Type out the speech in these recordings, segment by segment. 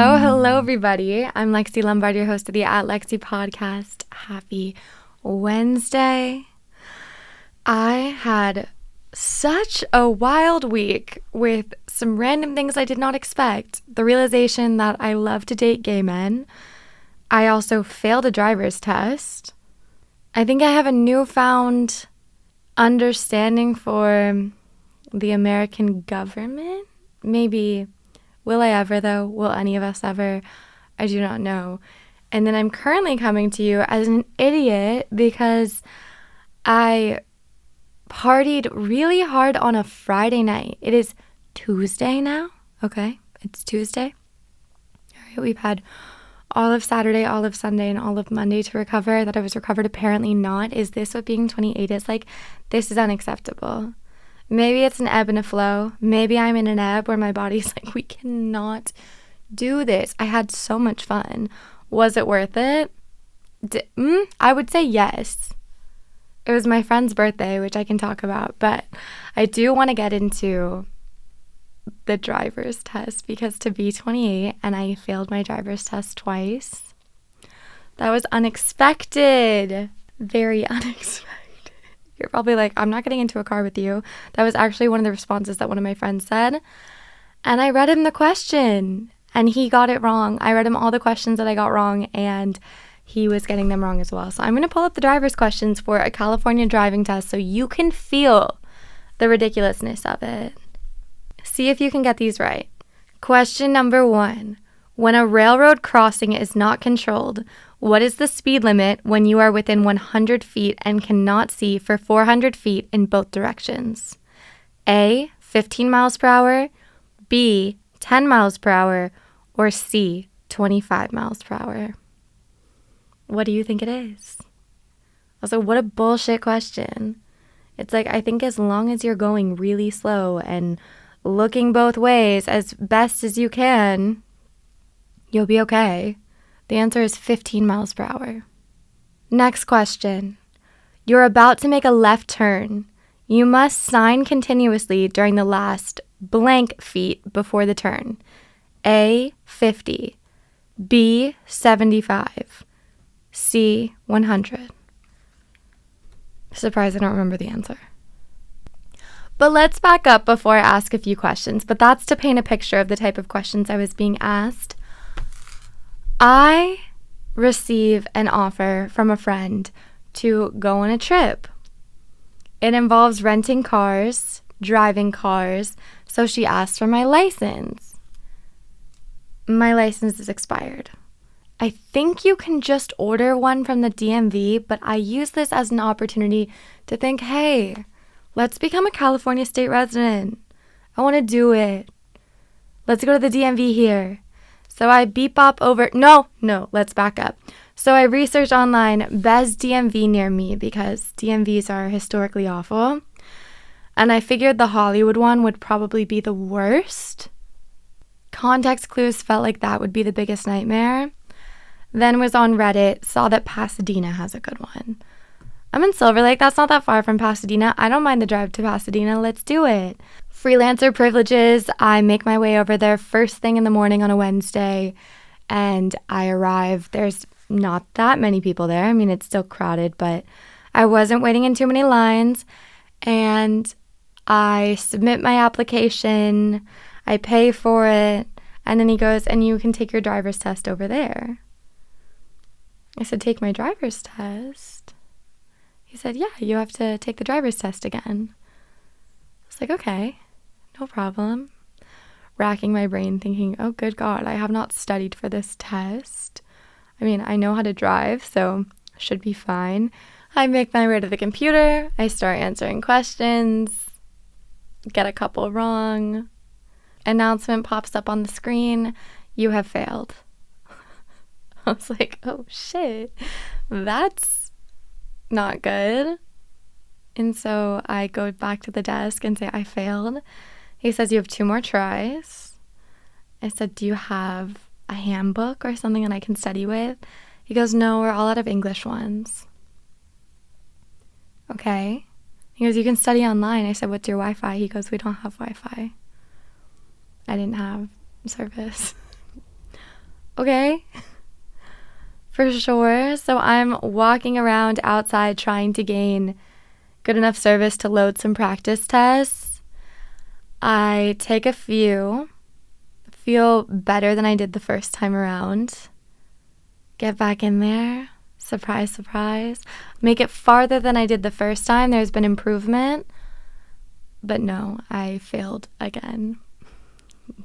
Hello, everybody. I'm Lexi Lombard, your host of the At Lexi podcast. Happy Wednesday. I had such a wild week with some random things I did not expect. The realization that I love to date gay men. I also failed a driver's test. I think I have a newfound understanding for the American government. Maybe. Will I ever, though? Will any of us ever? I do not know. And then I'm currently coming to you as an idiot because I partied really hard on a Friday night. It is Tuesday now. Okay, it's Tuesday. All right, we've had all of Saturday, all of Sunday, and all of Monday to recover. That I was recovered, apparently not. Is this what being 28 is like? This is unacceptable. Maybe it's an ebb and a flow. Maybe I'm in an ebb where my body's like, we cannot do this. I had so much fun. Was it worth it? I would say yes. It was my friend's birthday, which I can talk about, but I do want to get into the driver's test because to be 28 and I failed my driver's test twice, that was unexpected. Very unexpected. You're probably like, I'm not getting into a car with you. That was actually one of the responses that one of my friends said. And I read him the question and he got it wrong. I read him all the questions that I got wrong and he was getting them wrong as well. So I'm going to pull up the driver's questions for a California driving test so you can feel the ridiculousness of it. See if you can get these right. Question number 1. When a railroad crossing is not controlled, what is the speed limit when you are within 100 feet and cannot see for 400 feet in both directions? A, 15 miles per hour, B, 10 miles per hour, or C, 25 miles per hour? What do you think it is? Also, what a bullshit question. It's like, I think as long as you're going really slow and looking both ways as best as you can, you'll be okay. The answer is 15 miles per hour. Next question. You're about to make a left turn. You must sign continuously during the last blank feet before the turn. A, 50. B, 75. C, 100. Surprised I don't remember the answer. But let's back up before I ask a few questions. But that's to paint a picture of the type of questions I was being asked. I receive an offer from a friend to go on a trip. It involves renting cars, driving cars, so she asked for my license. My license is expired. I think you can just order one from the DMV, but I use this as an opportunity to think, hey, let's become a California state resident. I want to do it. Let's go to the DMV here. So I bop over. No, let's back up. So I researched online best DMV near me because DMVs are historically awful. And I figured the Hollywood one would probably be the worst. Context clues felt like that would be the biggest nightmare. Then was on Reddit, saw that Pasadena has a good one. I'm in Silver Lake. That's not that far from Pasadena. I don't mind the drive to Pasadena. Let's do it. Freelancer privileges. I make my way over there first thing in the morning on a Wednesday, and I arrive. There's not that many people there. I mean, it's still crowded, but I wasn't waiting in too many lines, and I submit my application. I pay for it, and then he goes, and you can take your driver's test over there. I said, take my driver's test? He said, yeah, you have to take the driver's test again. I was like, okay, no problem. Racking my brain thinking, oh, good God, I have not studied for this test. I mean, I know how to drive, so should be fine. I make my way to the computer. I start answering questions. Get a couple wrong. Announcement pops up on the screen. You have failed. I was like, oh, shit. That's not good. And so I go back to the desk and say, I failed. He says, you have 2 more tries. I said, do you have a handbook or something that I can study with? He goes, no, we're all out of English ones. Okay. He goes, you can study online. I said, what's your Wi-Fi? He goes, we don't have Wi-Fi. I didn't have service. okay? For sure. So I'm walking around outside trying to gain good enough service to load some practice tests. I take a few, feel better than I did the first time around. Get back in there. Surprise, surprise. Make it farther than I did the first time. There's been improvement. But no, I failed again.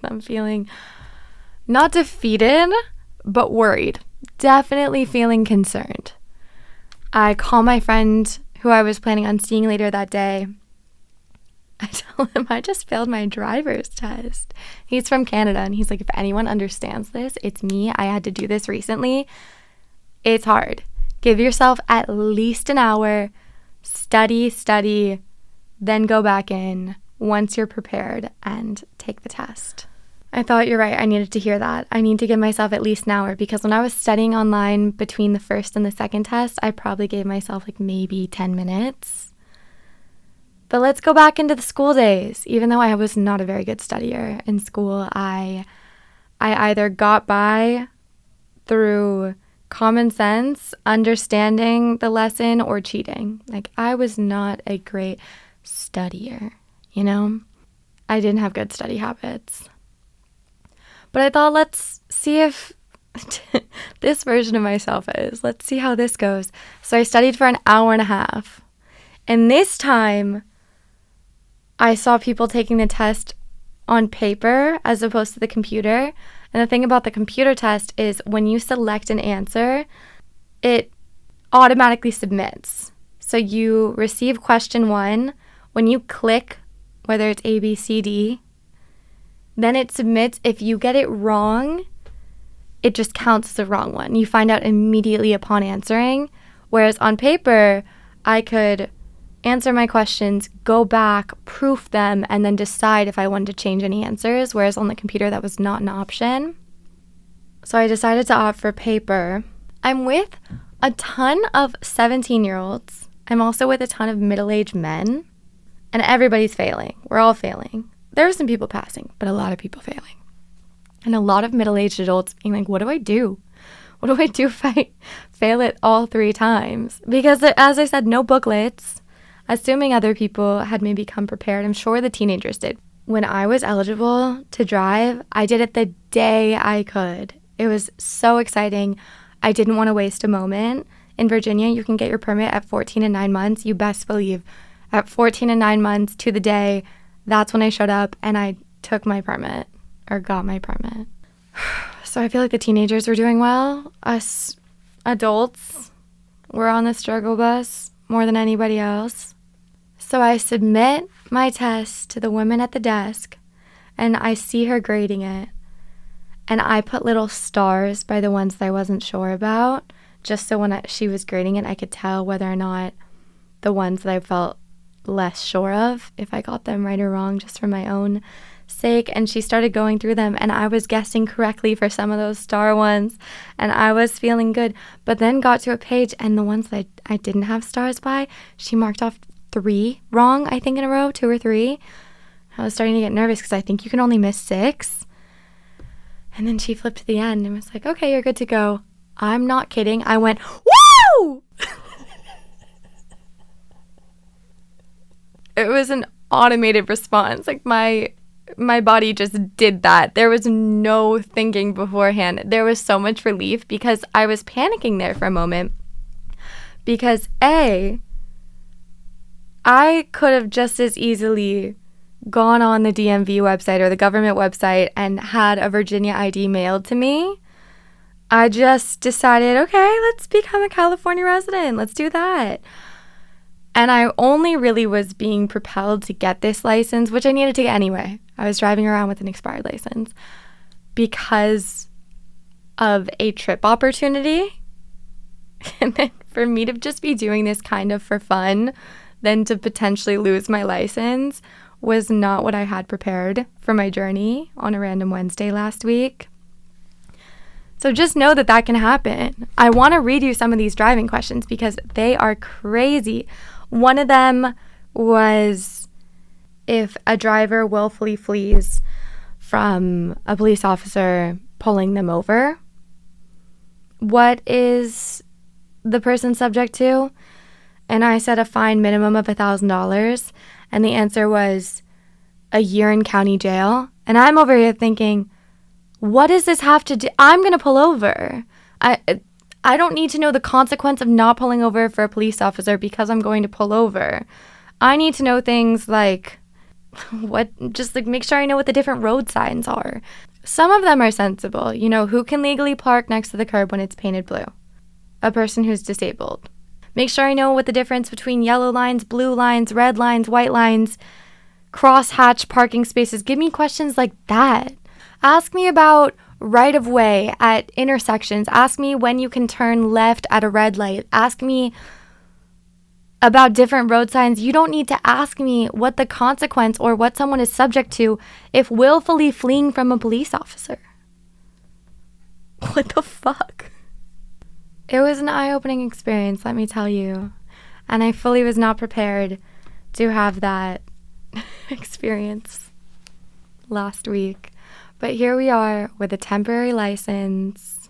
I'm feeling not defeated, but worried. Definitely feeling concerned. I call my friend who I was planning on seeing later that day. I tell him I just failed my driver's test. He's from Canada, and he's like, if anyone understands this, it's me. I had to do this recently. It's hard. Give yourself at least an hour. Study, then go back in once you're prepared and take the test. I thought you're right. I needed to hear that. I need to give myself at least an hour, because when I was studying online between the first and the second test, I probably gave myself like maybe 10 minutes. But let's go back into the school days. Even though I was not a very good studier in school, I either got by through common sense, understanding the lesson, or cheating. Like, I was not a great studier, you know? I didn't have good study habits. But I thought, let's see if this version of myself is. Let's see how this goes. So I studied for an hour and a half. And this time, I saw people taking the test on paper as opposed to the computer. And the thing about the computer test is when you select an answer, it automatically submits. So you receive question 1. When you click, whether it's A, B, C, D, then it submits. If you get it wrong, it just counts as a wrong one. You find out immediately upon answering. Whereas on paper, I could answer my questions, go back, proof them, and then decide if I wanted to change any answers. Whereas on the computer, that was not an option. So I decided to opt for paper. I'm with a ton of 17-year-olds. I'm also with a ton of middle-aged men. And everybody's failing. We're all failing. There are some people passing, but a lot of people failing. And a lot of middle-aged adults being like, what do I do? What do I do if I fail it all 3 times? Because as I said, no booklets. Assuming other people had maybe come prepared. I'm sure the teenagers did. When I was eligible to drive, I did it the day I could. It was so exciting. I didn't want to waste a moment. In Virginia, you can get your permit at 14 and 9 months. You best believe at 14 and 9 months to the day, that's when I showed up and I took my permit, or got my permit. So I feel like the teenagers were doing well. Us adults were on the struggle bus more than anybody else. So I submit my test to the woman at the desk, and I see her grading it. And I put little stars by the ones that I wasn't sure about, just so when she was grading it, I could tell whether or not the ones that I felt less sure of, if I got them right or wrong, just for my own sake. And she started going through them, and I was guessing correctly for some of those star ones, and I was feeling good. But then got to a page, and the ones that I didn't have stars by, she marked off 3 wrong, I think, in a row, 2 or 3. I was starting to get nervous because I think you can only miss 6. And then she flipped to the end and was like, okay, you're good to go. I'm not kidding. I went, woo! It was an automated response. Like my body just did that. There was no thinking beforehand. There was so much relief because I was panicking there for a moment. Because I could have just as easily gone on the DMV website or the government website and had a Virginia ID mailed to me. I just decided, okay, let's become a California resident. Let's do that. And I only really was being propelled to get this license, which I needed to get anyway. I was driving around with an expired license because of a trip opportunity. And then for me to just be doing this kind of for fun, then to potentially lose my license was not what I had prepared for my journey on a random Wednesday last week. So just know that that can happen. I want to read you some of these driving questions because they are crazy. One of them was if a driver willfully flees from a police officer pulling them over, what is the person subject to? And I said a fine minimum of $1,000. And the answer was a year in county jail. And I'm over here thinking, what does this have to do? I'm going to pull over. I don't need to know the consequence of not pulling over for a police officer because I'm going to pull over. I need to know things like make sure I know what the different road signs are. Some of them are sensible. Who can legally park next to the curb when it's painted blue? A person who's disabled. Make sure I know what the difference between yellow lines, blue lines, red lines, white lines, crosshatch parking spaces. Give me questions like that. Ask me about right-of-way at intersections. Ask me when you can turn left at a red light. Ask me about different road signs. You don't need to ask me what the consequence or what someone is subject to if willfully fleeing from a police officer. What the fuck? It was an eye-opening experience, let me tell you. And I fully was not prepared to have that experience last week. But here we are with a temporary license,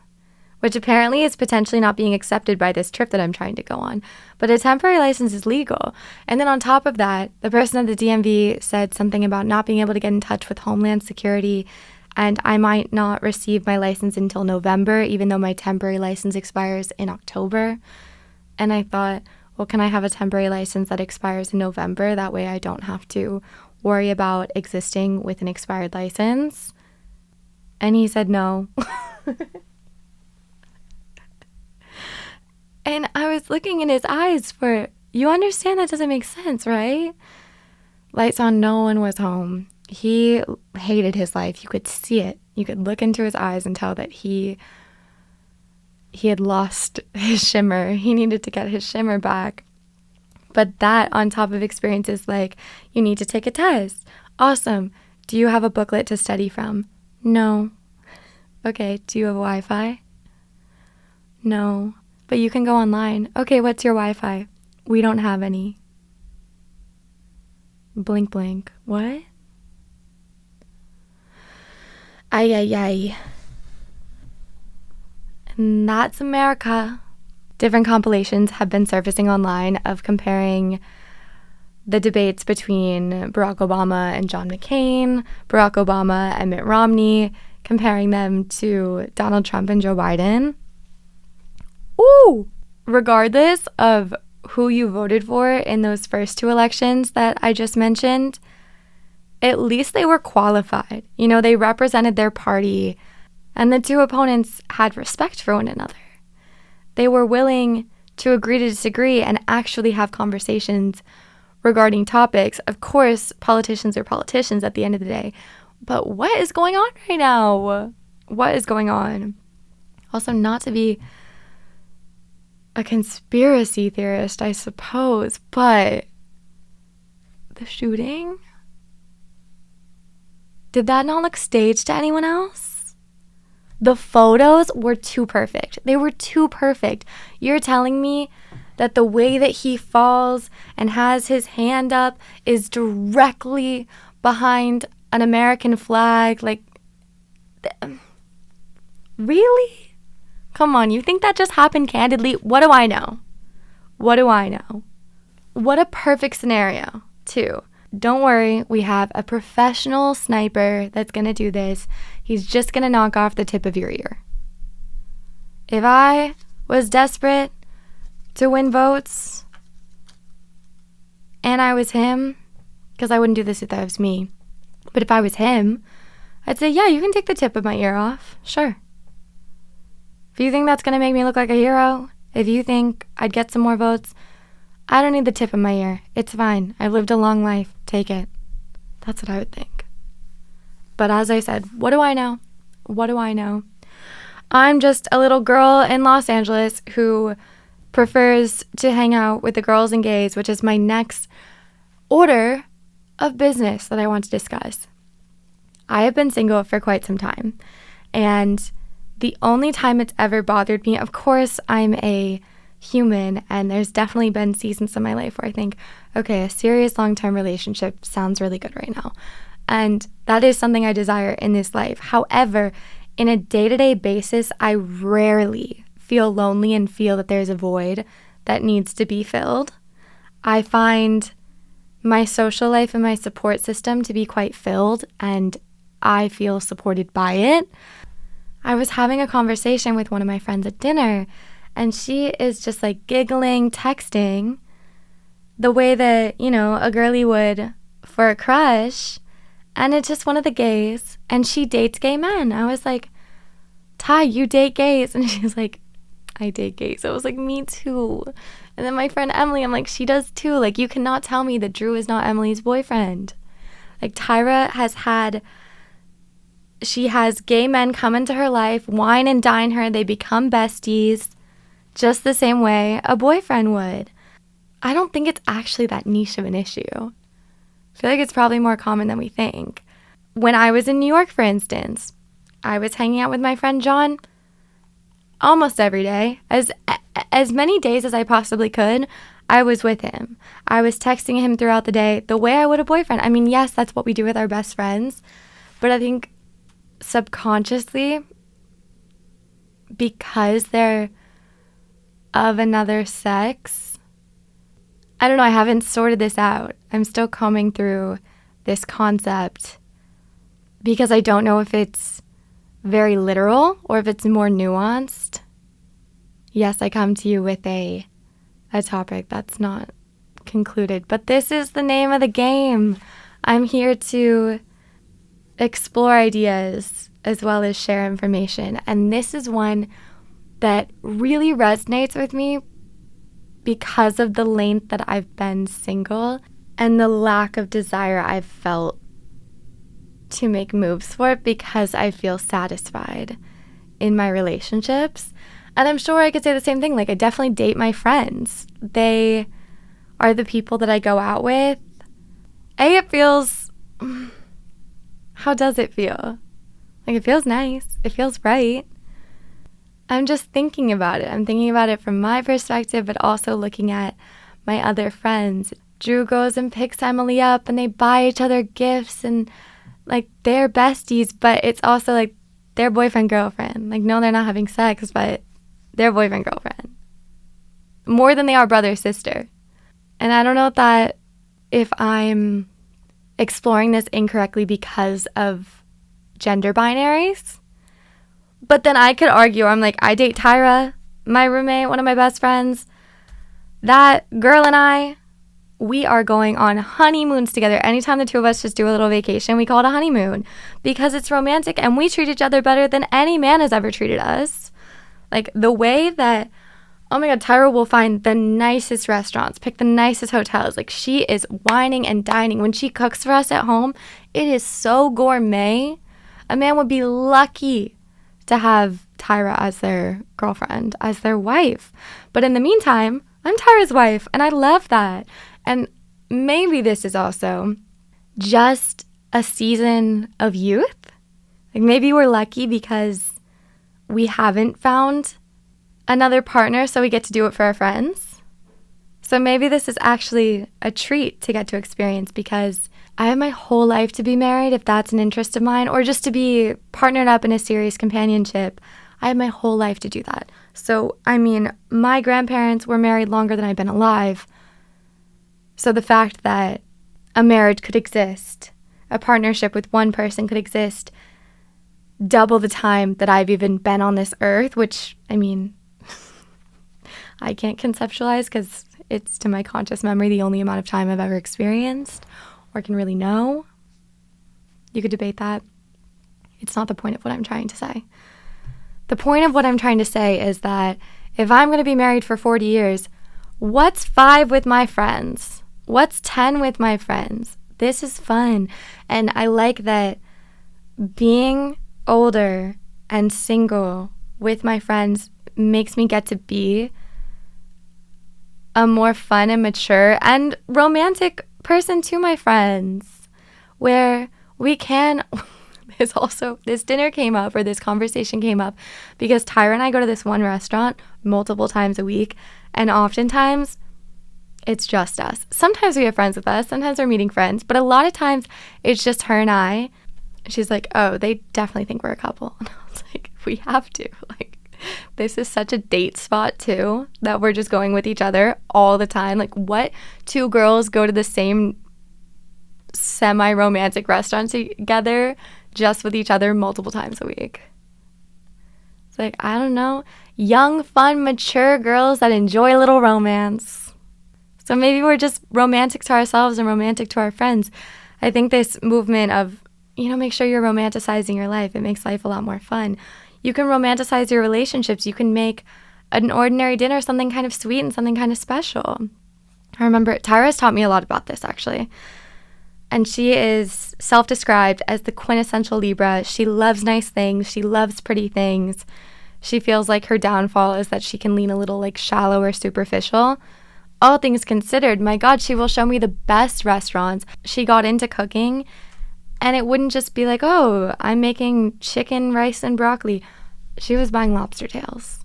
which apparently is potentially not being accepted by this trip that I'm trying to go on. But a temporary license is legal. And then on top of that, the person at the DMV said something about not being able to get in touch with Homeland Security, and I might not receive my license until November, even though my temporary license expires in October. And I thought, well, can I have a temporary license that expires in November? That way I don't have to worry about existing with an expired license. And he said no. And I was looking in his eyes for, you understand that doesn't make sense, right? Lights on, no one was home. He hated his life. You could see it. You could look into his eyes and tell that he had lost his shimmer. He needed to get his shimmer back. But that on top of experiences like, you need to take a test. Awesome. Do you have a booklet to study from? No. Okay, do you have Wi-Fi? No. But you can go online. Okay, what's your Wi-Fi? We don't have any. Blink, blink. What? Ay, ay, ay. And that's America. Different compilations have been surfacing online of comparing the debates between Barack Obama and John McCain, Barack Obama and Mitt Romney, comparing them to Donald Trump and Joe Biden. Ooh! Regardless of who you voted for in those first two elections that I just mentioned, at least they were qualified. They represented their party, and the two opponents had respect for one another. They were willing to agree to disagree and actually have conversations regarding topics. Of course, politicians are politicians at the end of the day. But what is going on right now? What is going on? Also, not to be a conspiracy theorist, I suppose, but the shooting? Did that not look staged to anyone else? The photos were too perfect. They were too perfect. You're telling me that the way that he falls and has his hand up is directly behind an American flag? Really? Come on, you think that just happened candidly? What do I know? What do I know? What a perfect scenario, too. Don't worry, we have a professional sniper that's going to do this. He's just going to knock off the tip of your ear. If I was desperate to win votes and I was him, because I wouldn't do this if that was me, but if I was him, I'd say, yeah, you can take the tip of my ear off. Sure. If you think that's going to make me look like a hero, if you think I'd get some more votes, I don't need the tip of my ear. It's fine. I've lived a long life. Take it. That's what I would think. But as I said, what do I know? What do I know? I'm just a little girl in Los Angeles who prefers to hang out with the girls and gays, which is my next order of business that I want to discuss. I have been single for quite some time, and the only time it's ever bothered me, of course, I'm a human, and there's definitely been seasons in my life where I think, okay, a serious long-term relationship sounds really good right now. And that is something I desire in this life. However, in a day-to-day basis, I rarely feel feel lonely and feel that there's a void that needs to be filled. I find my social life and my support system to be quite filled, and I feel supported by it. I was having a conversation with one of my friends at dinner, and she is just like giggling, texting the way that, you know, a girly would for a crush. And it's just one of the gays, and she dates gay men. I was like, Ty, you date gays? And she's like, I date gays. I was like, me too. And then my friend Emily, I'm like, she does too. Like, you cannot tell me that Drew is not Emily's boyfriend. Like, Tyra she has gay men come into her life, wine and dine her. They become besties just the same way a boyfriend would. I don't think it's actually that niche of an issue. I feel like it's probably more common than we think. When I was in New York, for instance, I was hanging out with my friend John almost every day. As many days as I possibly could, I was with him. I was texting him throughout the day the way I would a boyfriend. I mean, yes, that's what we do with our best friends. But I think subconsciously, because they're of another sex, I don't know, I haven't sorted this out. I'm still combing through this concept because I don't know if it's very literal or if it's more nuanced. Yes, I come to you with a topic that's not concluded, but this is the name of the game. I'm here to explore ideas as well as share information, and this is one that really resonates with me because of the length that I've been single and the lack of desire I've felt to make moves for it because I feel satisfied in my relationships. And I'm sure I could say the same thing. Like, I definitely date my friends. They are the people that I go out with. It feels... How does it feel? Like, it feels nice. It feels right. I'm just thinking about it. I'm thinking about it from my perspective, but also looking at my other friends. Drew goes and picks Emily up, and they buy each other gifts, and like, they're besties, but it's also like their boyfriend girlfriend. Like, no, they're not having sex, but they're boyfriend girlfriend. More than they are brother sister. And I don't know if I'm exploring this incorrectly because of gender binaries. But then I could argue, I'm like, I date Tyra, my roommate, one of my best friends. That girl and I, we are going on honeymoons together. Anytime the two of us just do a little vacation, we call it a honeymoon because it's romantic and we treat each other better than any man has ever treated us. Like, the way that, oh my God, Tyra will find the nicest restaurants, pick the nicest hotels. Like, she is wining and dining. When she cooks for us at home, it is so gourmet. A man would be lucky to have Tyra as their girlfriend, as their wife. Like, in the meantime, I'm Tyra's wife, and I love that. And maybe this is also just a season of youth. Like, maybe we're lucky because we haven't found another partner, so we get to do it for our friends. So maybe this is actually a treat to get to experience because I have my whole life to be married, if that's an interest of mine, or just to be partnered up in a serious companionship. I have my whole life to do that. So, I mean, my grandparents were married longer than I've been alive. So the fact that a marriage could exist, a partnership with one person could exist double the time that I've even been on this earth, which, I mean, I can't conceptualize because it's, to my conscious memory, the only amount of time I've ever experienced or can really know. You could debate that. It's not the point of what I'm trying to say. The point of what I'm trying to say is that if I'm going to be married for 40 years, what's 5 with my friends? What's 10 with my friends? This is fun. And I like that being older and single with my friends makes me get to be a more fun and mature and romantic person to my friends, where we can this dinner came up, or this conversation came up because Tyra and I go to this one restaurant multiple times a week, and oftentimes it's just us. Sometimes we have friends with us, sometimes we're meeting friends, but a lot of times it's just her and I. She's like, oh, they definitely think we're a couple. And I was like, we have to. Like, this is such a date spot too, that we're just going with each other all the time. Like, what two girls go to the same semi-romantic restaurant together just with each other multiple times a week? It's like, I don't know, young, fun, mature girls that enjoy a little romance. So maybe we're just romantic to ourselves and romantic to our friends. I think this movement of, make sure you're romanticizing your life. It makes life a lot more fun. You can romanticize your relationships. You can make an ordinary dinner something kind of sweet and something kind of special. I remember Tyra's taught me a lot about this, actually. And she is self-described as the quintessential Libra. She loves nice things. She loves pretty things. She feels like her downfall is that she can lean a little shallow or superficial. All things considered, my God, she will show me the best restaurants. She got into cooking, and it wouldn't just be like, oh, I'm making chicken, rice, and broccoli. She was buying lobster tails.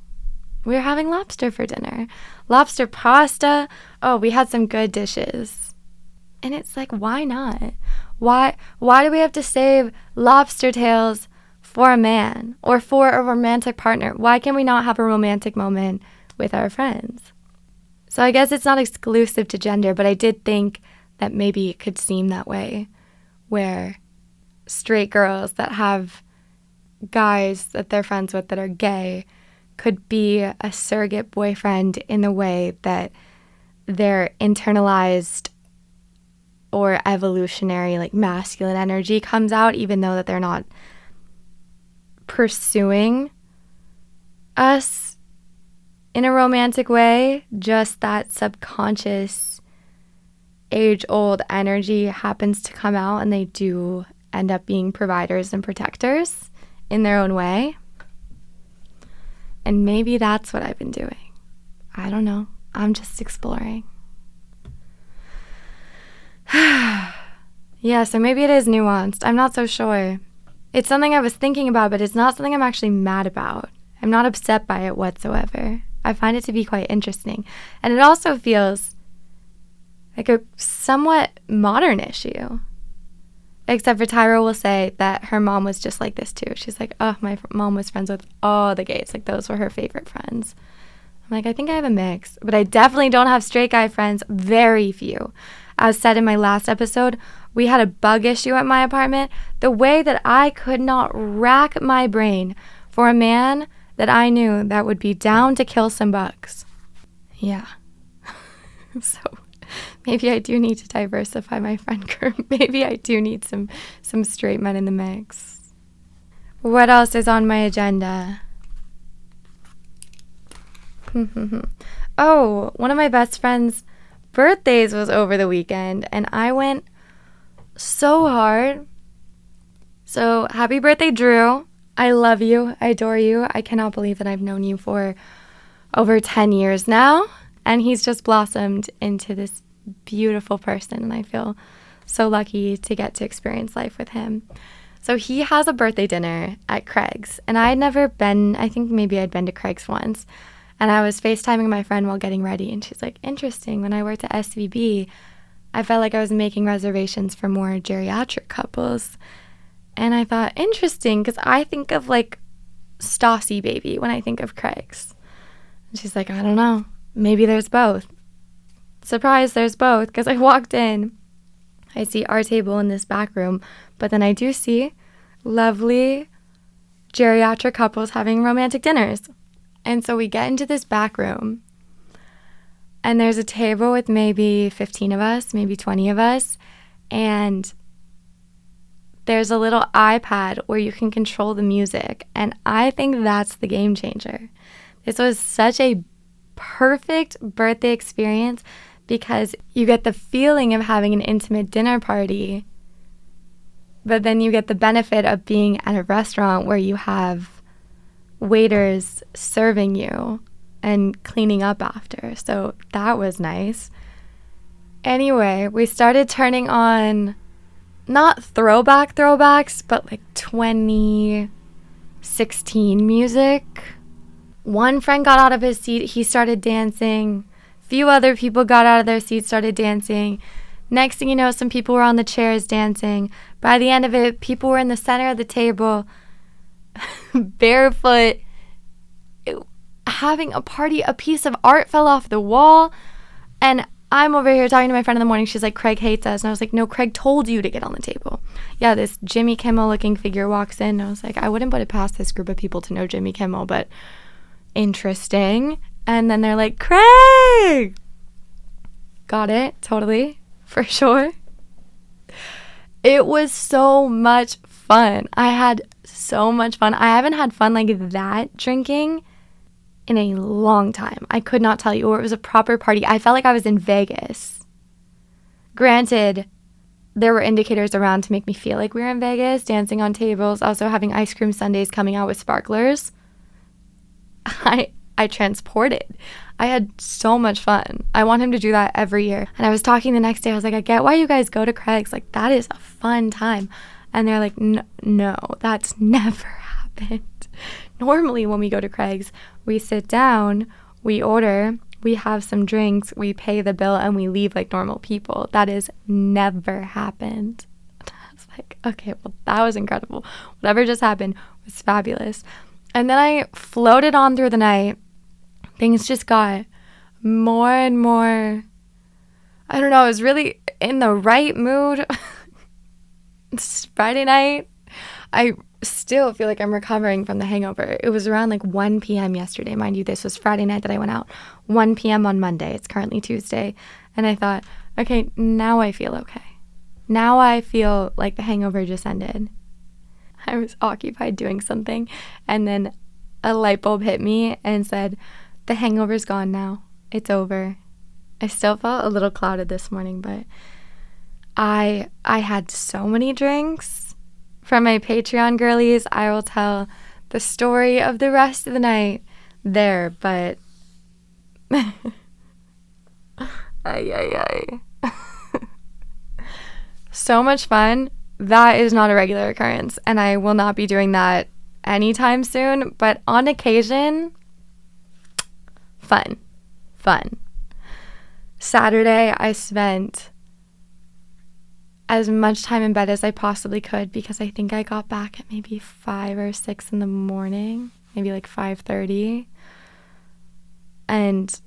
We were having lobster for dinner. Lobster pasta. Oh, we had some good dishes. And it's like, why not? Why do we have to save lobster tails for a man or for a romantic partner? Why can we not have a romantic moment with our friends? So I guess it's not exclusive to gender, but I did think that maybe it could seem that way, where straight girls that have guys that they're friends with that are gay could be a surrogate boyfriend in the way that their internalized or evolutionary masculine energy comes out, even though that they're not pursuing us in a romantic way. Just that subconscious age-old energy happens to come out, and they do end up being providers and protectors in their own way. And maybe that's what I've been doing. I don't know. I'm just exploring. Yeah, so maybe it is nuanced. I'm not so sure. It's something I was thinking about, but it's not something I'm actually mad about. I'm not upset by it whatsoever. I find it to be quite interesting. And it also feels like a somewhat modern issue. Except for Tyra will say that her mom was just like this too. She's like, oh, my mom was friends with all the gays. Those were her favorite friends. I'm like, I think I have a mix. But I definitely don't have straight guy friends. Very few. As said in my last episode, we had a bug issue at my apartment. The way that I could not rack my brain for a man that I knew that would be down to kill some bugs. Yeah. So maybe I do need to diversify my friend group. Maybe I do need some straight men in the mix. What else is on my agenda? Oh, one of my best friends' birthdays was over the weekend, and I went so hard. So happy birthday, Drew. I love you. I adore you. I cannot believe that I've known you for over 10 years now, and he's just blossomed into this beautiful person, and I feel so lucky to get to experience life with him. So he has a birthday dinner at Craig's, and I had never been. I think maybe I'd been to Craig's once. And I was FaceTiming my friend while getting ready, and she's like, interesting, when I worked at SVB, I felt like I was making reservations for more geriatric couples. And I thought, interesting, because I think of Stassi Baby when I think of Craig's. And she's like, I don't know, maybe there's both. Surprise, there's both, because I walked in, I see our table in this back room, but then I do see lovely geriatric couples having romantic dinners. And so we get into this back room, and there's a table with maybe 15 of us, maybe 20 of us, and there's a little iPad where you can control the music, and I think that's the game changer. This was such a perfect birthday experience because you get the feeling of having an intimate dinner party, but then you get the benefit of being at a restaurant where you have waiters serving you and cleaning up after. So that was nice. Anyway, we started turning on not throwbacks, but 2016 music. One friend got out of his seat, he started dancing. Few other people got out of their seats, started dancing. Next thing you know, some people were on the chairs dancing. By the end of it, people were in the center of the table barefoot, having a party. A piece of art fell off the wall, and I'm over here talking to my friend in the morning. She's like, Craig hates us. And I was like, no, Craig told you to get on the table. Yeah, this Jimmy Kimmel looking figure walks in. And I was like, I wouldn't put it past this group of people to know Jimmy Kimmel, but interesting. And then they're like, Craig! Got it, totally, for sure. It was so much fun. I had so much fun. I haven't had fun like that drinking in a long time. I could not tell you. Or it was a proper party. I felt like I was in Vegas. Granted, there were indicators around to make me feel like we were in Vegas, dancing on tables, also having ice cream sundaes coming out with sparklers. I transported. I had so much fun. I want him to do that every year. And I was talking the next day. I was like, I get why you guys go to Craig's. Like, that is a fun time. And they're like, no, that's never happened. Normally when we go to Craig's, we sit down, we order, we have some drinks, we pay the bill, and we leave like normal people. That has never happened. I was like, okay, well, that was incredible. Whatever just happened was fabulous. And then I floated on through the night. Things just got more and more, I don't know, I was really in the right mood. It's Friday night. I still feel like I'm recovering from the hangover. It was around like 1 p.m. yesterday. Mind you, this was Friday night that I went out. 1 p.m. on Monday. It's currently Tuesday. And I thought, okay, now I feel okay. Now I feel like the hangover just ended. I was occupied doing something, and then a light bulb hit me and said, the hangover's gone now. It's over. I still felt a little clouded this morning, but I had so many drinks. For my Patreon girlies, I will tell the story of the rest of the night there, but so much fun. That is not a regular occurrence, and I will not be doing that anytime soon, but on occasion, fun. Saturday, I spent as much time in bed as I possibly could because I think I got back at maybe 5 or 6 in the morning, maybe like 5:30. And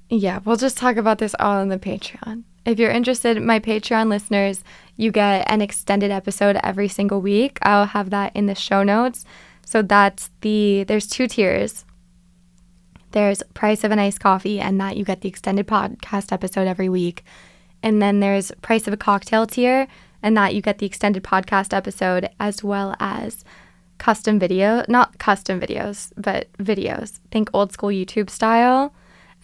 yeah, we'll just talk about this all on the Patreon. If you're interested, my Patreon listeners, you get an extended episode every single week. I'll have that in the show notes. So there's 2 tiers. There's price of an iced coffee, and that you get the extended podcast episode every week. And then there's price of a cocktail tier, and that you get the extended podcast episode as well as custom video, not custom videos, but videos. Think old school YouTube style.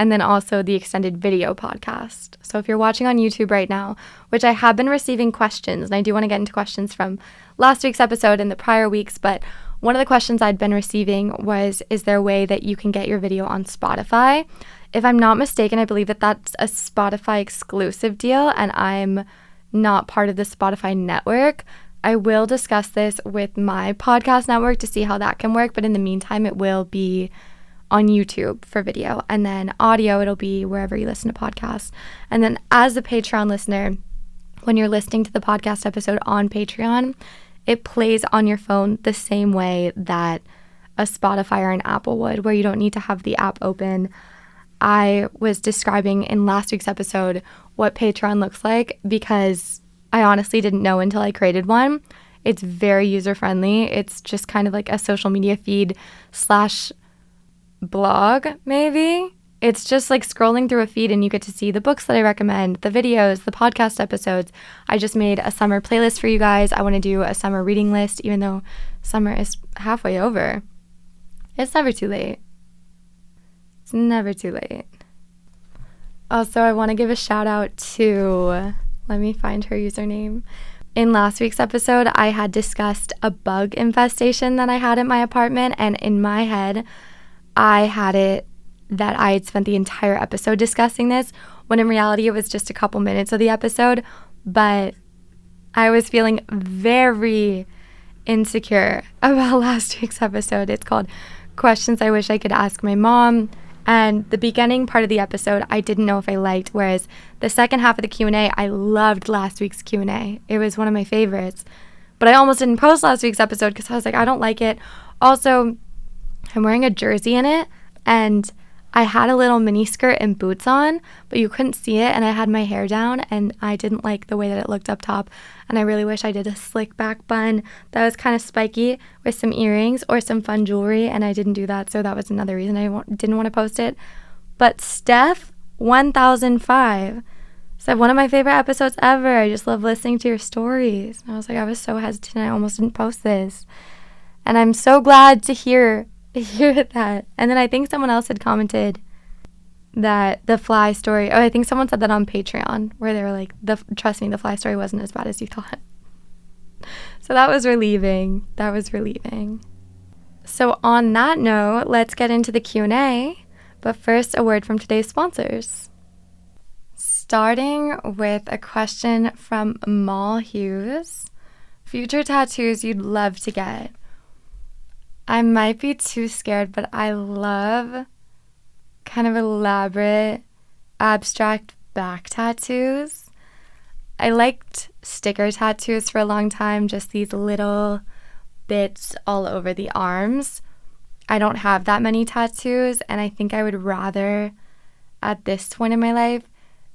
And then also the extended video podcast. So if you're watching on YouTube right now, which I have been receiving questions, and I do want to get into questions from last week's episode and the prior weeks, but one of the questions I'd been receiving was, is there a way that you can get your video on Spotify? If I'm not mistaken, I believe that that's a Spotify exclusive deal, and I'm not part of the Spotify network. I will discuss this with my podcast network to see how that can work, but in the meantime, it will be on YouTube for video, and then audio, it'll be wherever you listen to podcasts. And then as a Patreon listener, when you're listening to the podcast episode on Patreon, it plays on your phone the same way that a Spotify or an Apple would, where you don't need to have the app open. I was describing in last week's episode what Patreon looks like because I honestly didn't know until I created one. It's very user-friendly. It's just kind of like a social media feed / blog, maybe. It's just like scrolling through a feed, and you get to see the books that I recommend, the videos, the podcast episodes. I just made a summer playlist for you guys. I want to do a summer reading list, even though summer is halfway over. It's never too late. It's never too late. Also, I want to give a shout out to, let me find her username. In last week's episode, I had discussed a bug infestation that I had at my apartment, and in my head, I had it that I had spent the entire episode discussing this, when in reality it was just a couple minutes of the episode, but I was feeling very insecure about last week's episode. It's called Questions I Wish I Could Ask My Mom, and the beginning part of the episode I didn't know if I liked, whereas the second half of the Q&A, I loved last week's Q&A. It was one of my favorites, but I almost didn't post last week's episode because I was like, I don't like it. Also, I'm wearing a jersey in it, and I had a little mini skirt and boots on, but you couldn't see it, and I had my hair down, and I didn't like the way that it looked up top, and I really wish I did a slick back bun that was kind of spiky with some earrings or some fun jewelry, and I didn't do that, so that was another reason I didn't want to post it. But Steph 1005 said, one of my favorite episodes ever. I just love listening to your stories. And I was like, I was so hesitant. I almost didn't post this. And I'm so glad to hear that. And then I think someone else had commented that the fly story, I think someone said that on Patreon, where they were like, trust me, the fly story wasn't as bad as you thought. So that was relieving. So on that note, let's get into the Q&A. But first, a word from today's sponsors. Starting with a question from Mal Hughes. Future tattoos you'd love to get. I might be too scared, but I love kind of elaborate, abstract back tattoos. I liked sticker tattoos for a long time, just these little bits all over the arms. I don't have that many tattoos, and I think I would rather, at this point in my life,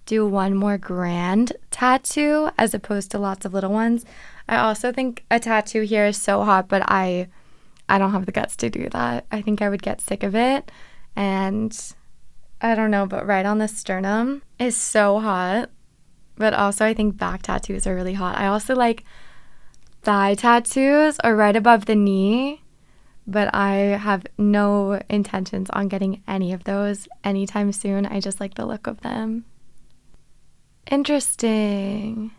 do one more grand tattoo as opposed to lots of little ones. I also think a tattoo here is so hot, but I don't have the guts to do that. I think I would get sick of it, and I don't know, but right on the sternum is so hot. But also I think back tattoos are really hot. I also like thigh tattoos or right above the knee, but I have no intentions on getting any of those anytime soon. I just like the look of them. Interesting.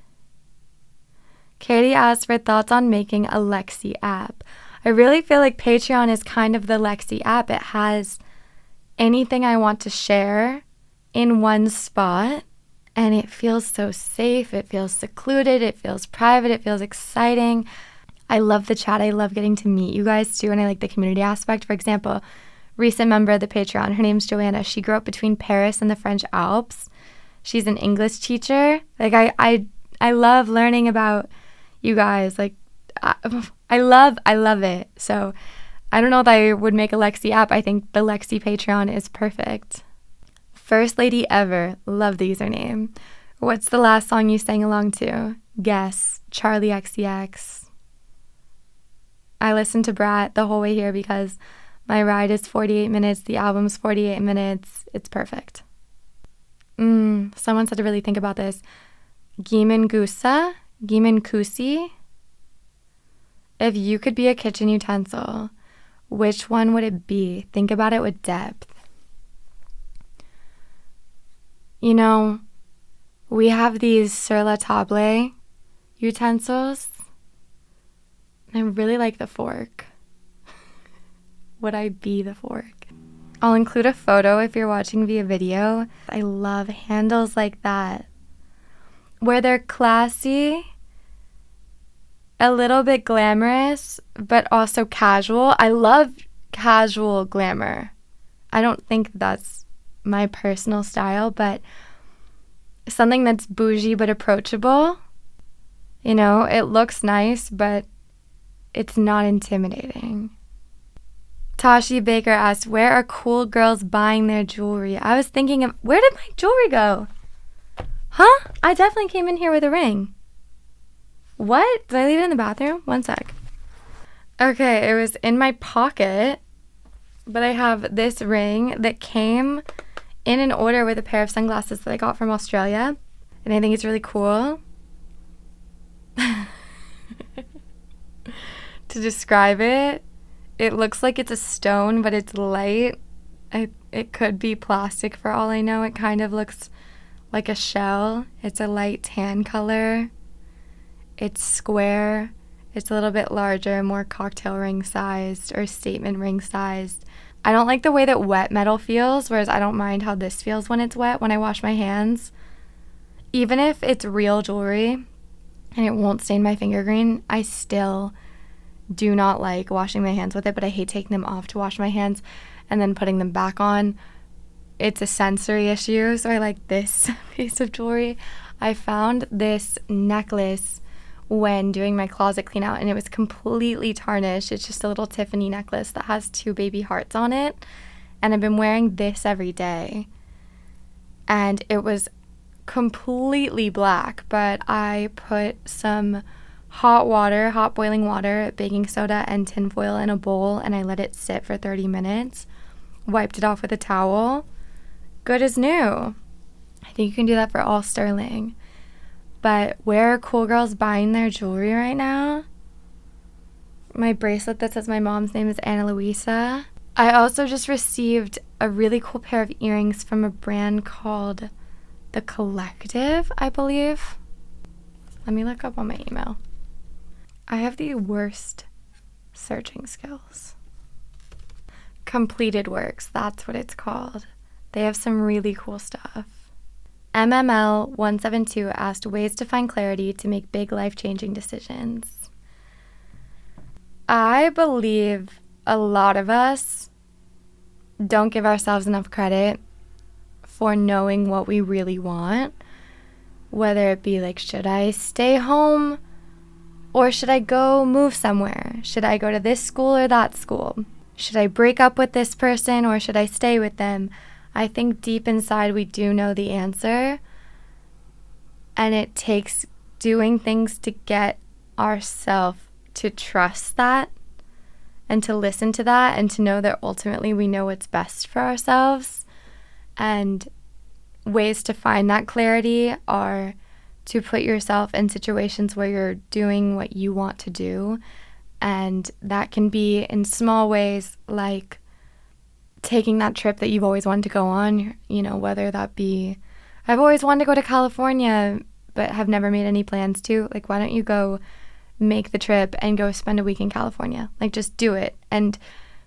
Katie asked for thoughts on making a Lexi app. I really feel like Patreon is kind of the Lexi app. It has anything I want to share in one spot, and it feels so safe. It feels secluded. It feels private. It feels exciting. I love the chat. I love getting to meet you guys too, and I like the community aspect. For example, recent member of the Patreon, her name's Joanna. She grew up between Paris and the French Alps. She's an English teacher. Like I love learning about you guys. Like I love it. So I don't know if I would make a Lexi app. I think the Lexi Patreon is perfect. First Lady Ever. Love the username. What's the last song you sang along to? Guess. Charlie XCX. I listened to Brat the whole way here because my ride is 48 minutes. The album's 48 minutes. It's perfect. Someone said to really think about this. Gimen Kusi. If you could be a kitchen utensil, which one would it be? Think about it with depth. You know, we have these sur la table utensils. I really like the fork. Would I be the fork? I'll include a photo if you're watching via video. I love handles like that, where they're classy, a little bit glamorous, but also casual. I love casual glamour. I don't think that's my personal style, but something that's bougie but approachable. You know, it looks nice, but it's not intimidating. Tashi Baker asked, where are cool girls buying their jewelry? I was thinking of, where did my jewelry go? Huh? I definitely came in here with a ring. What? Did I leave it in the bathroom? One sec. Okay, it was in my pocket, but I have this ring that came in an order with a pair of sunglasses that I got from Australia, and I think it's really cool. To describe it, it looks like it's a stone, but it's light. It could be plastic for all I know. It kind of looks like a shell. It's a light tan color. It's square. It's a little bit larger, more cocktail ring sized or statement ring sized. I don't like the way that wet metal feels, whereas I don't mind how this feels when it's wet when I wash my hands. Even if it's real jewelry and it won't stain my finger green, I still do not like washing my hands with it, but I hate taking them off to wash my hands and then putting them back on. It's a sensory issue, so I like this piece of jewelry. I found this necklace when doing my closet clean out, and it was completely tarnished. It's just a little Tiffany necklace that has 2 baby hearts on it, and I've been wearing this every day, and it was completely black, but I put some hot boiling water, baking soda, and tinfoil in a bowl, and I let it sit for 30 minutes, wiped it off with a towel. Good as new. I think you can do that for all sterling. But where are cool girls buying their jewelry right now? My bracelet that says my mom's name is Ana Luisa. I also just received a really cool pair of earrings from a brand called The Collective, I believe. Let me look up on my email. I have the worst searching skills. Completed Works, that's what it's called. They have some really cool stuff. MML172 asked ways to find clarity to make big life-changing decisions. I believe a lot of us don't give ourselves enough credit for knowing what we really want, whether it be like, should I stay home or should I go move somewhere? Should I go to this school or that school? Should I break up with this person or should I stay with them? I think deep inside we do know the answer, and it takes doing things to get ourselves to trust that and to listen to that and to know that ultimately we know what's best for ourselves. And ways to find that clarity are to put yourself in situations where you're doing what you want to do, and that can be in small ways, like taking that trip that you've always wanted to go on, you know, whether that be, I've always wanted to go to California, but have never made any plans to. Like, why don't you go make the trip and go spend a week in California? Like, just do it and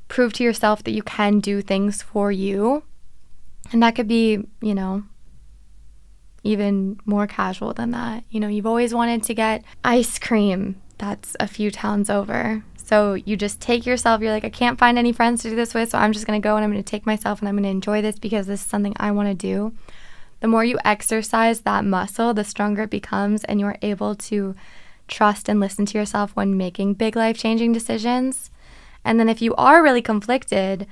prove to yourself that you can do things for you. And that could be, you know, even more casual than that. You know, you've always wanted to get ice cream. That's a few towns over. So you just take yourself, you're like, I can't find any friends to do this with, so I'm just going to go and I'm going to take myself and I'm going to enjoy this because this is something I want to do. The more you exercise that muscle, the stronger it becomes, and you're able to trust and listen to yourself when making big life-changing decisions. And then if you are really conflicted,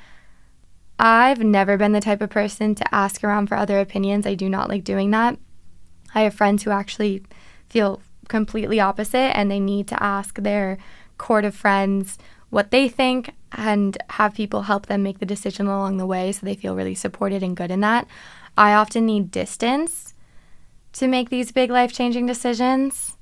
I've never been the type of person to ask around for other opinions. I do not like doing that. I have friends who actually feel completely opposite, and they need to ask their court of friends what they think and have people help them make the decision along the way so they feel really supported and good in that. I often need distance to make these big life-changing decisions.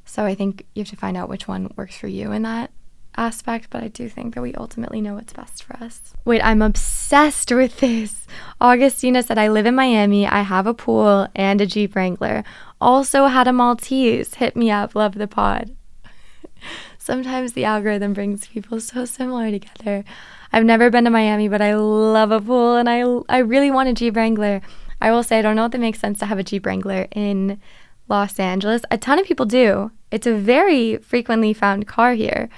So I think you have to find out which one works for you in that aspect, but I do think that we ultimately know what's best for us. Wait, I'm obsessed with this. Augustina said, I live in Miami, I have a pool and a Jeep Wrangler. Also had a Maltese. Hit me up, love the pod. Sometimes the algorithm brings people so similar together. I've never been to Miami, but I love a pool, and I really want a Jeep Wrangler. I will say I don't know if it makes sense to have a Jeep Wrangler in Los Angeles. A ton of people do. It's a very frequently found car here,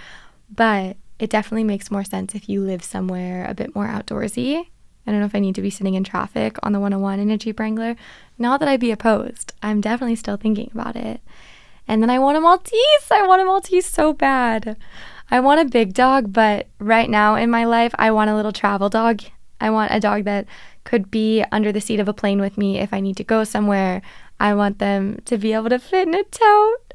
but it definitely makes more sense if you live somewhere a bit more outdoorsy. I don't know if I need to be sitting in traffic on the 101 in a Jeep Wrangler. Not that I'd be opposed. I'm definitely still thinking about it. And then I want a Maltese. I want a Maltese so bad. I want a big dog, but right now in my life, I want a little travel dog. I want a dog that could be under the seat of a plane with me if I need to go somewhere. I want them to be able to fit in a tote.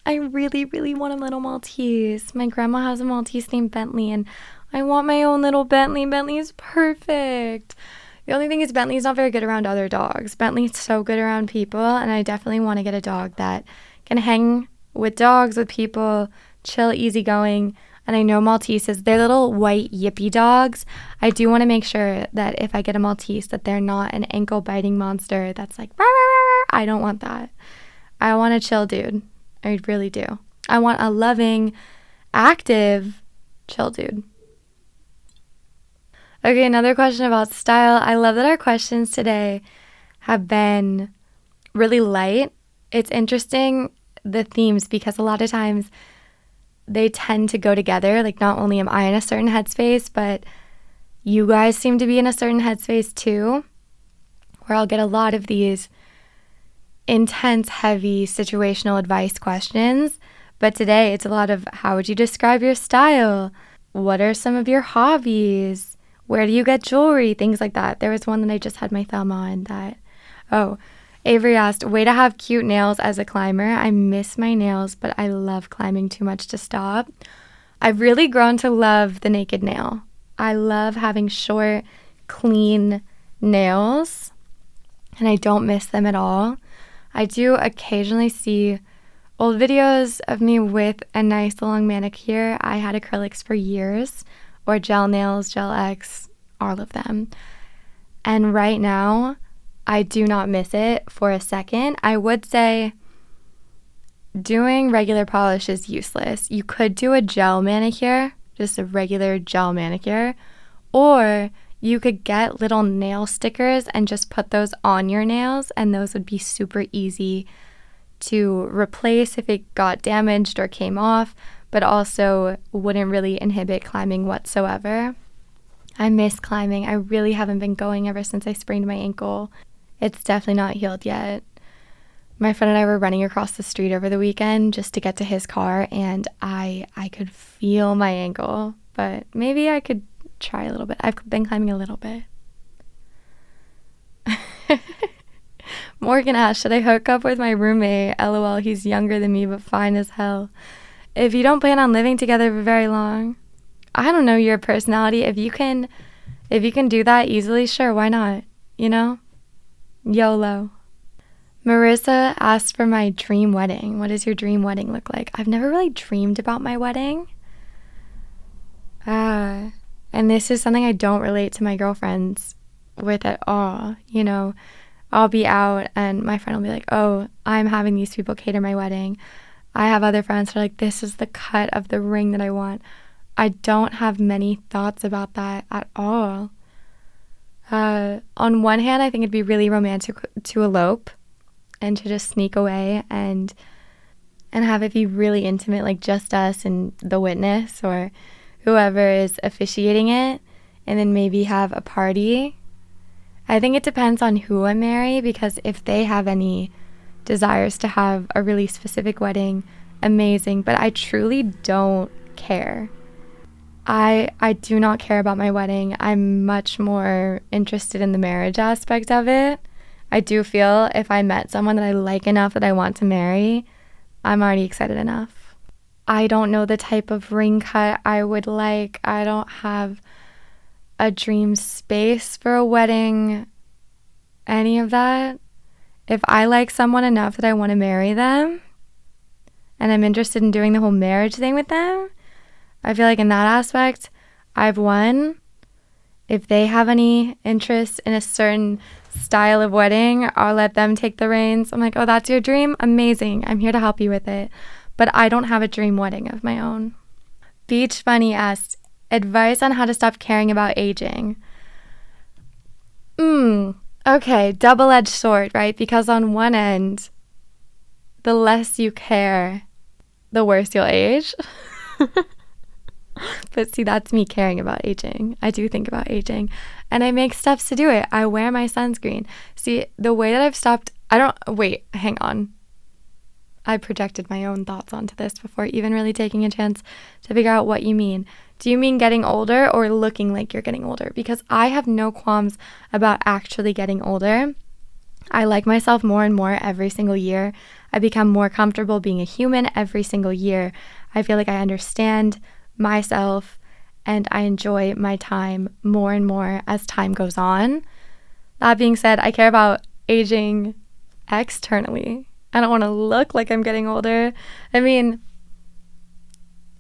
I really, really want a little Maltese. My grandma has a Maltese named Bentley, and I want my own little Bentley. Bentley is perfect. The only thing is Bentley's not very good around other dogs. Bentley's so good around people, and I definitely want to get a dog that can hang with dogs, with people, chill, easygoing. And I know Malteses, they're little white yippy dogs. I do want to make sure that if I get a Maltese, that they're not an ankle-biting monster that's like, rah, rah, rah, rah. I don't want that. I want a chill dude. I really do. I want a loving, active, chill dude. Okay, another question about style. I love that our questions today have been really light. It's interesting, the themes, because a lot of times they tend to go together. Like, not only am I in a certain headspace, but you guys seem to be in a certain headspace too, where I'll get a lot of these intense, heavy situational advice questions. But today it's a lot of how would you describe your style? What are some of your hobbies? Where do you get jewelry? Things like that. There was one that I just had my thumb on that. Oh, Avery asked, way to have cute nails as a climber. I miss my nails, but I love climbing too much to stop. I've really grown to love the naked nail. I love having short, clean nails, and I don't miss them at all. I do occasionally see old videos of me with a nice long manicure. I had acrylics for years, or gel nails, gel X, all of them. And right now, I do not miss it for a second. I would say doing regular polish is useless. You could do a gel manicure, just a regular gel manicure, or you could get little nail stickers and just put those on your nails, and those would be super easy to replace if it got damaged or came off, but also wouldn't really inhibit climbing whatsoever. I miss climbing. I really haven't been going ever since I sprained my ankle. It's definitely not healed yet. My friend and I were running across the street over the weekend just to get to his car, and I could feel my ankle, but maybe I could try a little bit. I've been climbing a little bit. Morgan asked, should I hook up with my roommate? LOL, he's younger than me, but fine as hell. If you don't plan on living together for very long, I don't know your personality. If you can do that easily, sure, why not? You know? YOLO. Marissa asked for my dream wedding. What does your dream wedding look like? I've never really dreamed about my wedding. And this is something I don't relate to my girlfriends with at all. You know, I'll be out and my friend will be like, oh, I'm having these people cater my wedding. I have other friends who are like, this is the cut of the ring that I want. I don't have many thoughts about that at all. On one hand, I think it'd be really romantic to elope and to just sneak away and have it be really intimate, like just us and the witness or whoever is officiating it, and then maybe have a party. I think it depends on who I marry, because if they have any desires to have a really specific wedding, amazing, but I truly don't care. I do not care about my wedding. I'm much more interested in the marriage aspect of it. I do feel if I met someone that I like enough that I want to marry, I'm already excited enough. I don't know the type of ring cut I would like. I don't have a dream space for a wedding, any of that. If I like someone enough that I want to marry them and I'm interested in doing the whole marriage thing with them, I feel like in that aspect, I've won. If they have any interest in a certain style of wedding, I'll let them take the reins. I'm like, oh, that's your dream? Amazing. I'm here to help you with it. But I don't have a dream wedding of my own. Beach Bunny asked, advice on how to stop caring about aging. Okay, double-edged sword, right? Because on one end, the less you care, the worse you'll age. But see, that's me caring about aging. I do think about aging, and I make steps to do it. I wear my sunscreen. See, the way that I've stopped, hang on. I projected my own thoughts onto this before even really taking a chance to figure out what you mean. Do you mean getting older or looking like you're getting older? Because I have no qualms about actually getting older. I like myself more and more every single year. I become more comfortable being a human every single year. I feel like I understand myself and I enjoy my time more and more as time goes on. That being said, I care about aging externally. I don't want to look like I'm getting older. I mean,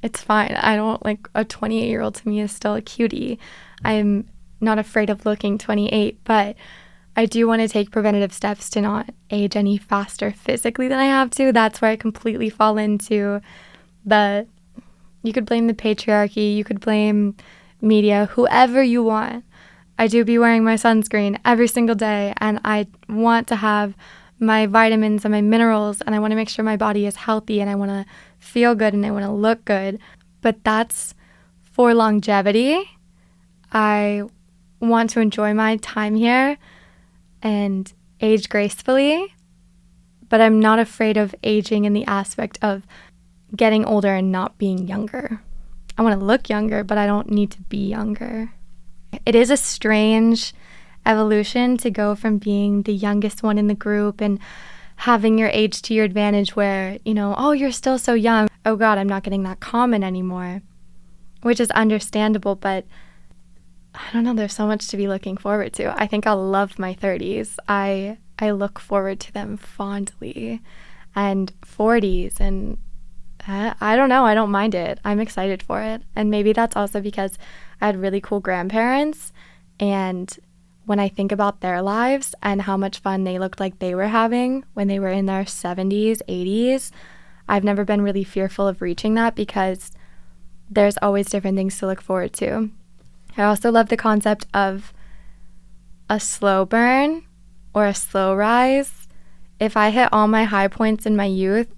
it's fine. I don't like a 28-year-old to me is still a cutie. I'm not afraid of looking 28, but I do want to take preventative steps to not age any faster physically than I have to. That's where I completely fall into you could blame the patriarchy, you could blame media, whoever you want. I do be wearing my sunscreen every single day, and I want to have my vitamins and my minerals, and I want to make sure my body is healthy, and I want to feel good, and I want to look good. But that's for longevity. I want to enjoy my time here and age gracefully. but I'm not afraid of aging in the aspect of getting older and not being younger. I want to look younger, but I don't need to be younger. It is a strange evolution to go from being the youngest one in the group and having your age to your advantage where, oh, you're still so young. Oh God, I'm not getting that comment anymore, which is understandable, but I don't know, there's so much to be looking forward to. I think I'll love my 30s. I look forward to them fondly, and 40s, and I don't know, I don't mind it. I'm excited for it. And maybe that's also because I had really cool grandparents, and when I think about their lives and how much fun they looked like they were having when they were in their 70s, 80s, I've never been really fearful of reaching that because there's always different things to look forward to. I also love the concept of a slow burn or a slow rise. If I hit all my high points in my youth,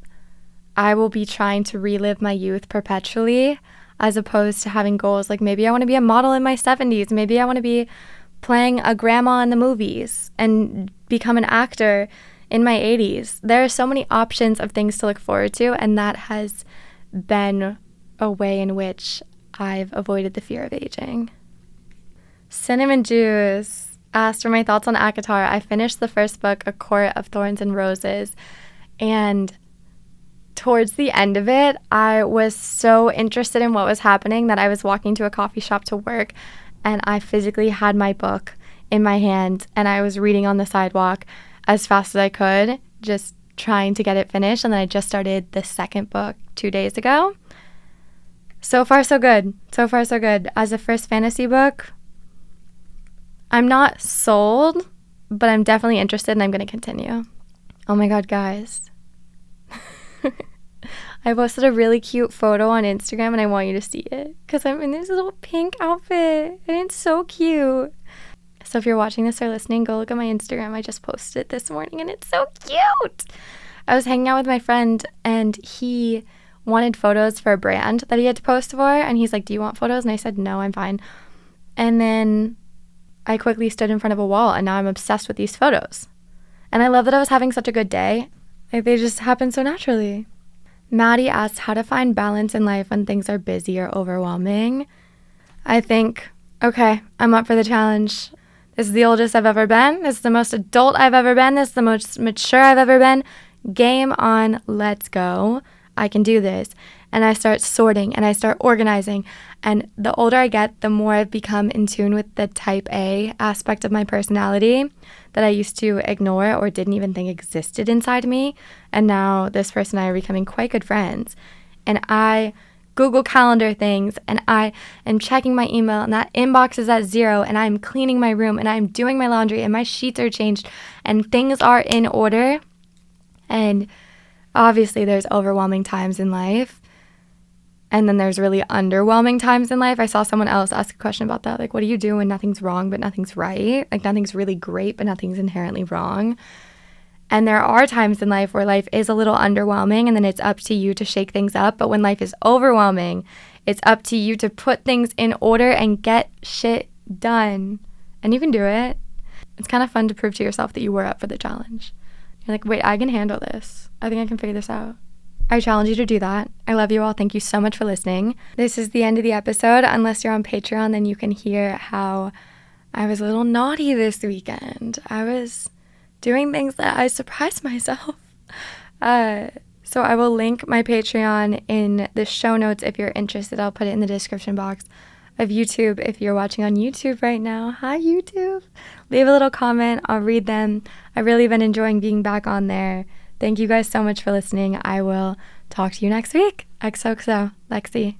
I will be trying to relive my youth perpetually, as opposed to having goals like maybe I want to be a model in my 70s, maybe I want to be playing a grandma in the movies and become an actor in my 80s. There are so many options of things to look forward to, and that has been a way in which I've avoided the fear of aging. Cinnamon Juice asked for my thoughts on ACOTAR. I finished the first book, A Court of Thorns and Roses, and towards the end of it, I was so interested in what was happening that I was walking to a coffee shop to work, and I physically had my book in my hand, and I was reading on the sidewalk as fast as I could, just trying to get it finished, and then I just started the second book 2 days ago. So far, so good. So far, so good. As a first fantasy book, I'm not sold, but I'm definitely interested, and I'm going to continue. Oh my God, guys. I posted a really cute photo on Instagram, and I want you to see it because I'm in this little pink outfit, and it's so cute. So if you're watching this or listening, go look at my Instagram. I just posted it this morning, and it's so cute. I was hanging out with my friend, and he wanted photos for a brand that he had to post for, and he's like, do you want photos? And I said, no, I'm fine. And then I quickly stood in front of a wall, and now I'm obsessed with these photos. And I love that I was having such a good day. Like, they just happen so naturally. Maddie asked how to find balance in life when things are busy or overwhelming. I think, okay, I'm up for the challenge. This is the oldest I've ever been. This is the most adult I've ever been. This is the most mature I've ever been. Game on, let's go. I can do this. And I start sorting and I start organizing. And the older I get, the more I've become in tune with the type A aspect of my personality that I used to ignore or didn't even think existed inside me. And now this person and I are becoming quite good friends. And I Google Calendar things, and I am checking my email, and that inbox is at 0, and I'm cleaning my room, and I'm doing my laundry, and my sheets are changed, and things are in order. And obviously there's overwhelming times in life, and then there's really underwhelming times in life. I saw someone else ask a question about that, like, what do you do when nothing's wrong but nothing's right? Like, nothing's really great but nothing's inherently wrong. And there are times in life where life is a little underwhelming, and then it's up to you to shake things up. But when life is overwhelming, it's up to you to put things in order and get shit done. And you can do it. It's kind of fun to prove to yourself that you were up for the challenge. You're like, wait, I can handle this. I think I can figure this out. I challenge you to do that. I love you all. Thank you so much for listening. This is the end of the episode. Unless you're on Patreon, then you can hear how I was a little naughty this weekend. I was doing things that I surprised myself. So I will link my Patreon in the show notes if you're interested. I'll put it in the description box of YouTube if you're watching on YouTube right now. Hi, YouTube. Leave a little comment. I'll read them. I've really been enjoying being back on there. Thank you guys so much for listening. I will talk to you next week. XOXO, Lexi.